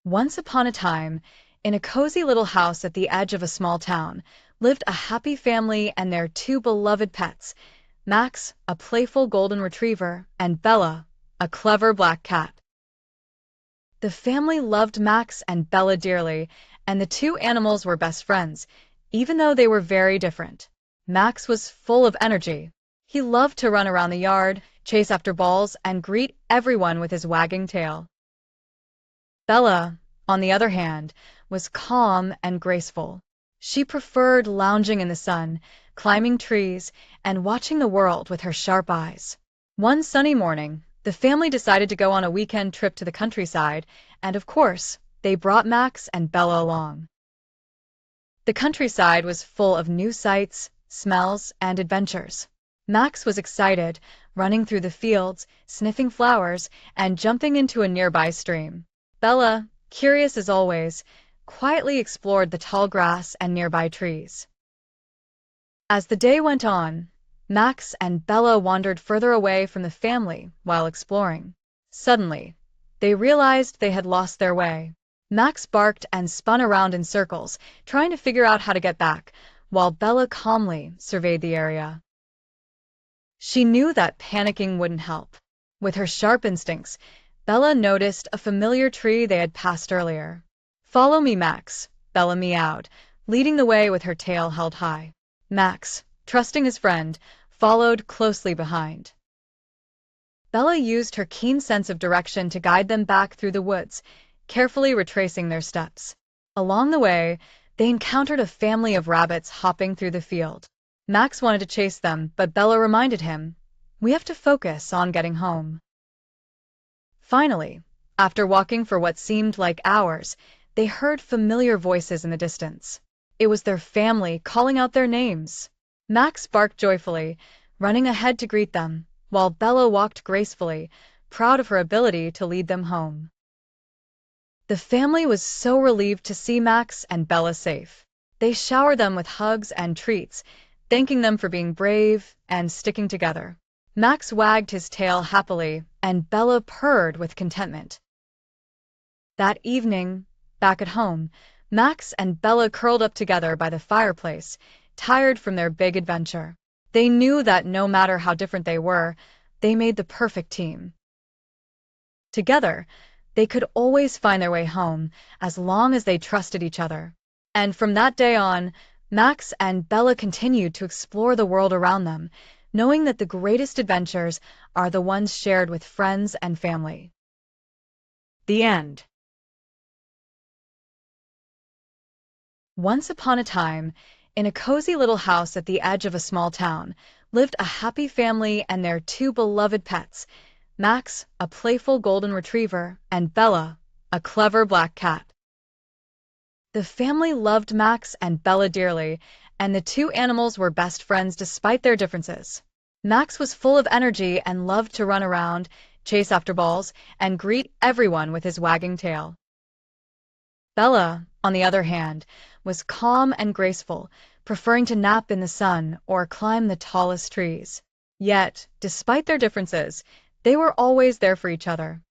Once upon a time, in a cozy little house at the edge of a small town, lived a happy family and their two beloved pets, Max, a playful golden retriever, and Bella, a clever black cat. The family loved Max and Bella dearly, and the two animals were best friends, even though they were very different. Max was full of energy. He loved to run around the yard, chase after balls, and greet everyone with his wagging tail. Bella, on the other hand, was calm and graceful. She preferred lounging in the sun, climbing trees, and watching the world with her sharp eyes. One sunny morning, the family decided to go on a weekend trip to the countryside, and of course, they brought Max and Bella along. The countryside was full of new sights, smells, and adventures. Max was excited, running through the fields, sniffing flowers, and jumping into a nearby stream. Bella, curious as always, quietly explored the tall grass and nearby trees. As the day went on, Max and Bella wandered further away from the family while exploring. Suddenly, they realized they had lost their way. Max barked and spun around in circles, trying to figure out how to get back, while Bella calmly surveyed the area. She knew that panicking wouldn't help. With her sharp instincts, Bella noticed a familiar tree they had passed earlier. "Follow me, Max," Bella meowed, leading the way with her tail held high. Max, trusting his friend, followed closely behind. Bella used her keen sense of direction to guide them back through the woods, carefully retracing their steps. Along the way, they encountered a family of rabbits hopping through the field. Max wanted to chase them, but Bella reminded him, "We have to focus on getting home." Finally, after walking for what seemed like hours, they heard familiar voices in the distance. It was their family calling out their names. Max barked joyfully, running ahead to greet them, while Bella walked gracefully, proud of her ability to lead them home. The family was so relieved to see Max and Bella safe. They showered them with hugs and treats, thanking them for being brave and sticking together. Max wagged his tail happily, and Bella purred with contentment. That evening, back at home, Max and Bella curled up together by the fireplace, tired from their big adventure. They knew that no matter how different they were, they made the perfect team. Together, they could always find their way home, as long as they trusted each other. And from that day on, Max and Bella continued to explore the world around them, knowing that the greatest adventures are the ones shared with friends and family. The end. Once upon a time, in a cozy little house at the edge of a small town, lived a happy family and their two beloved pets, Max, a playful golden retriever, and Bella, a clever black cat. The family loved Max and Bella dearly, and the two animals were best friends despite their differences. Max was full of energy and loved to run around, chase after balls, and greet everyone with his wagging tail. Bella, on the other hand, was calm and graceful, preferring to nap in the sun or climb the tallest trees. Yet, despite their differences, they were always there for each other.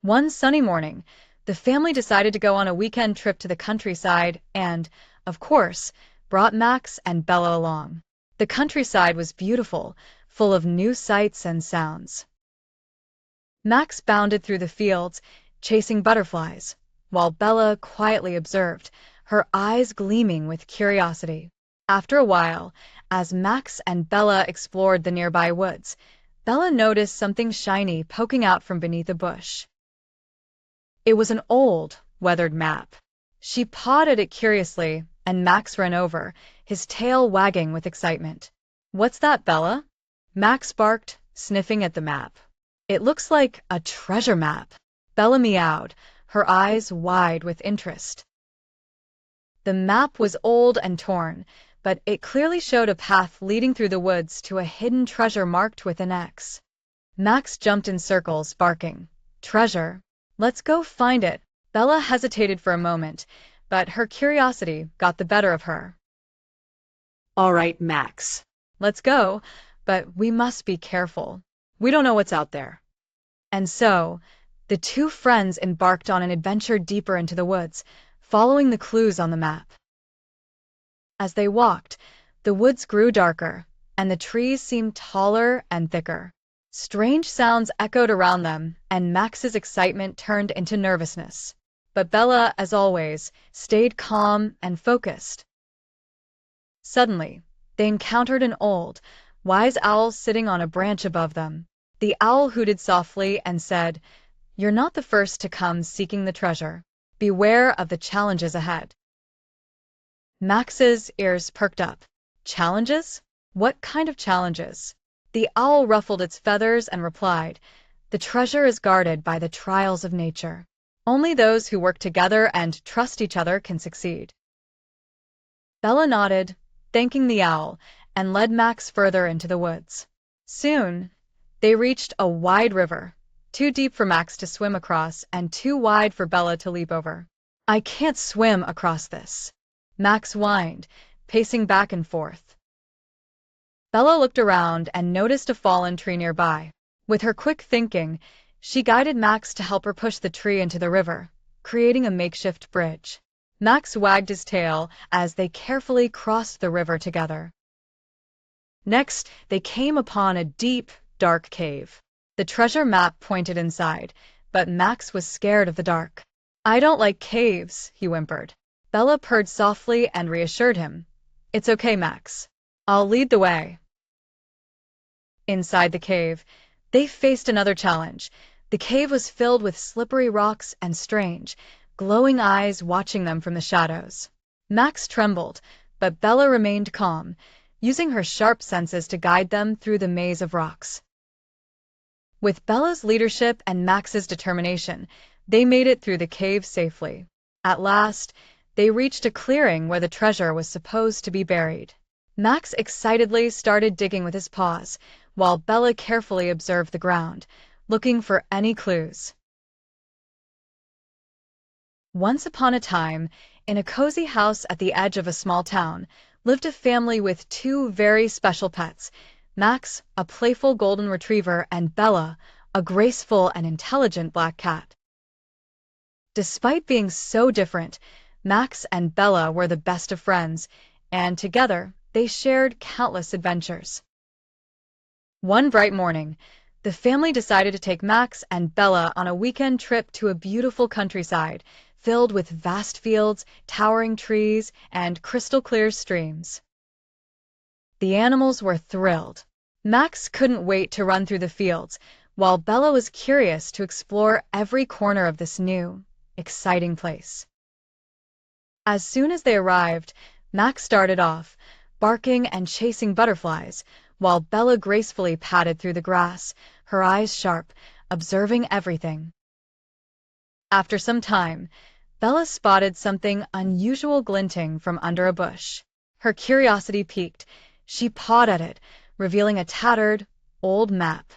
One sunny morning, the family decided to go on a weekend trip to the countryside and, of course, brought Max and Bella along. The countryside was beautiful, full of new sights and sounds. Max bounded through the fields, chasing butterflies, while Bella quietly observed, her eyes gleaming with curiosity. After a while, as Max and Bella explored the nearby woods, Bella noticed something shiny poking out from beneath a bush. It was an old, weathered map. She pawed at it curiously, and Max ran over, his tail wagging with excitement. "What's that, Bella?" Max barked, sniffing at the map. "It looks like a treasure map." Bella meowed, her eyes wide with interest. The map was old and torn, but it clearly showed a path leading through the woods to a hidden treasure marked with an X. Max jumped in circles, barking, "Treasure? Let's go find it." Bella hesitated for a moment, but her curiosity got the better of her. "All right, Max. Let's go, but we must be careful. We don't know what's out there." And so, The two friends embarked on an adventure deeper into the woods, following the clues on the map. As they walked, the woods grew darker, and the trees seemed taller and thicker. Strange sounds echoed around them, and Max's excitement turned into nervousness. But Bella, as always, stayed calm and focused. Suddenly, they encountered an old, wise owl sitting on a branch above them. The owl hooted softly and said, "You're not the first to come seeking the treasure. Beware of the challenges ahead." Max's ears perked up. Challenges? What kind of challenges? The owl ruffled its feathers and replied, "The treasure is guarded by the trials of nature. Only those who work together and trust each other can succeed." Bella nodded, thanking the owl, and led Max further into the woods. Soon, they reached a wide river, too deep for Max to swim across and too wide for Bella to leap over. "I can't swim across this," Max whined, pacing back and forth. Bella looked around and noticed a fallen tree nearby. With her quick thinking, she guided Max to help her push the tree into the river, creating a makeshift bridge. Max wagged his tail as they carefully crossed the river together. Next, they came upon a deep, dark cave. The treasure map pointed inside, but Max was scared of the dark. "I don't like caves," he whimpered. Bella purred softly and reassured him. "It's okay, Max. I'll lead the way." Inside the cave, they faced another challenge. The cave was filled with slippery rocks and strange, glowing eyes watching them from the shadows. Max trembled, but Bella remained calm, using her sharp senses to guide them through the maze of rocks. With Bella's leadership and Max's determination, they made it through the cave safely. At last, they reached a clearing where the treasure was supposed to be buried. Max excitedly started digging with his paws, while Bella carefully observed the ground, looking for any clues. Once upon a time, in a cozy house at the edge of a small town, lived a family with two very special pets, Max, a playful golden retriever, and Bella, a graceful and intelligent black cat. Despite being so different, Max and Bella were the best of friends, and together they shared countless adventures. One bright morning, the family decided to take Max and Bella on a weekend trip to a beautiful countryside filled with vast fields, towering trees, and crystal-clear streams. The animals were thrilled. Max couldn't wait to run through the fields, while Bella was curious to explore every corner of this new, exciting place. As soon as they arrived, Max started off, barking and chasing butterflies, while Bella gracefully padded through the grass, her eyes sharp, observing everything. After some time, Bella spotted something unusual glinting from under a bush. Her curiosity piqued. She pawed at it, revealing a tattered, old map.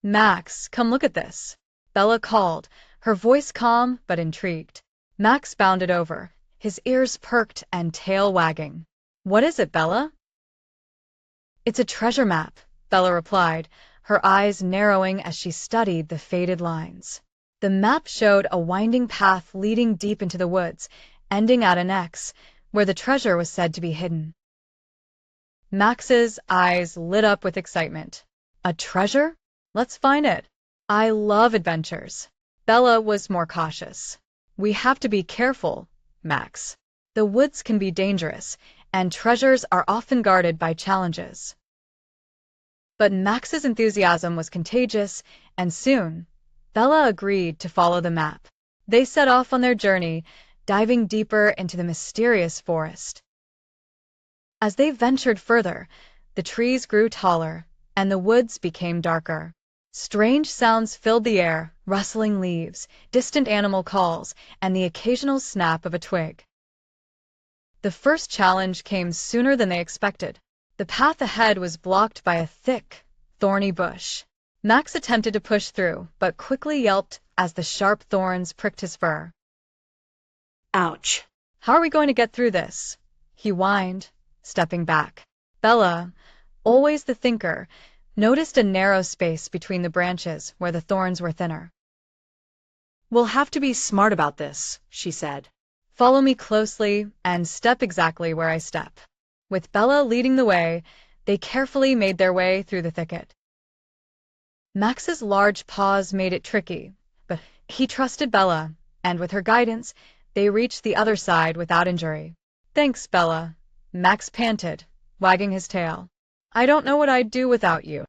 "Max, come look at this," Bella called, her voice calm but intrigued. Max bounded over, his ears perked and tail wagging. "What is it, Bella?" "It's a treasure map," Bella replied, her eyes narrowing as she studied the faded lines. The map showed a winding path leading deep into the woods, ending at an X, where the treasure was said to be hidden. Max's eyes lit up with excitement. "A treasure? Let's find it. I love adventures." Bella was more cautious. "We have to be careful, Max. The woods can be dangerous, and treasures are often guarded by challenges." But Max's enthusiasm was contagious, and soon, Bella agreed to follow the map. They set off on their journey, diving deeper into the mysterious forest. As they ventured further, the trees grew taller, and the woods became darker. Strange sounds filled the air, rustling leaves, distant animal calls, and the occasional snap of a twig. The first challenge came sooner than they expected. The path ahead was blocked by a thick, thorny bush. Max attempted to push through, but quickly yelped as the sharp thorns pricked his fur. Ouch. "How are we going to get through this?" he whined, stepping back. Bella, always the thinker, noticed a narrow space between the branches where the thorns were thinner. We'll have to be smart about this, she said. Follow me closely and step exactly where I step. With Bella leading the way, they carefully made their way through the thicket. Max's large paws made it tricky, but he trusted Bella, and with her guidance, they reached the other side without injury. Thanks, Bella, Max panted, wagging his tail. I don't know what I'd do without you.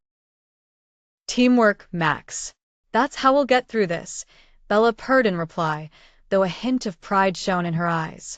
Teamwork, Max. That's how we'll get through this, Bella purred in reply, though a hint of pride shone in her eyes.